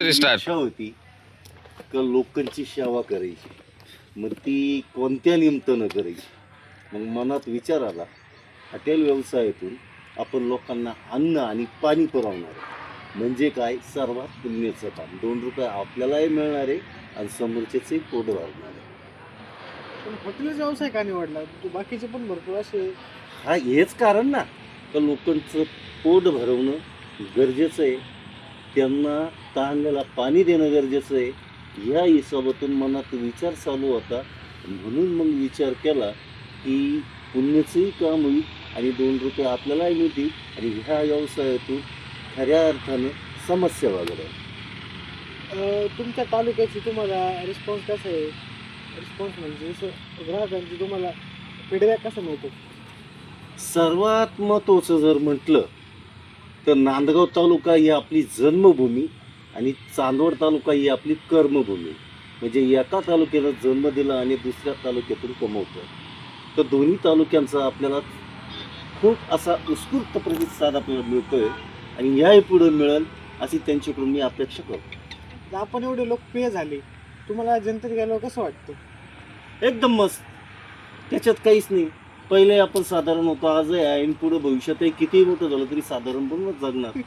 Start. इच्छा होती का लोकांची सेवा करायची. मग ती कोणत्या निमित्तानं करायची. मग मनात विचार आला, हॉटेल व्यवसायातून आपण लोकांना अन्न आणि पाणी पुरवणार आहे. म्हणजे काय, सर्वात पुण्याचं काम. 2 रुपये आपल्यालाही मिळणार आहे आणि समोरच्याचंही पोट भरणार आहे. पण हॉटेलचा व्यवसाय का निवडला? तू बाकीचे पण भरपूर असे. हा हेच कारण ना, का लोकांचं पोट भरवणं गरजेचं आहे, त्यांना तहानलेला पाणी देणं गरजेचं आहे. ह्या हिशोबातून मनात विचार चालू होता. म्हणून मग विचार केला की पुण्याचंही काम होईल आणि 2 रुपये आपल्यालाही मिळतील आणि ह्या व्यवसायातून खऱ्या अर्थानं समाजसेवा घडेल. तुमच्या तालुक्याची तुम्हाला रिस्पॉन्स कसा आहे? रिस्पॉन्स म्हणजे जसं ग्राहकांची तुम्हाला फीडबॅक कसा मिळतो? सर्वात महत्त्वाचं जर म्हटलं तर नांदगाव तालुका ही आपली जन्मभूमी आणि चांदवड तालुका ही आपली कर्मभूमी. म्हणजे एका तालुक्याला जन्म दिला आणि दुसऱ्या तालुक्यातून कमवतो. तर दोन्ही तालुक्यांचा आपल्याला खूप असा उत्स्फूर्त प्रतिसाद आपल्याला मिळतोय आणि याही पुढे मिळेल अशी त्यांच्याकडून मी अपेक्षा करतो. तर आपण एवढे लोकप्रिय झाले, तुम्हाला जनतेत गेल्यावर कसं वाटतं? एकदम मस्त. त्याच्यात काहीच नाही. पहिले आपण साधारण होतो, आजही आहे आणि पुढे भविष्यातही कितीही मोठं झालं तरी साधारण बनवत जगणार.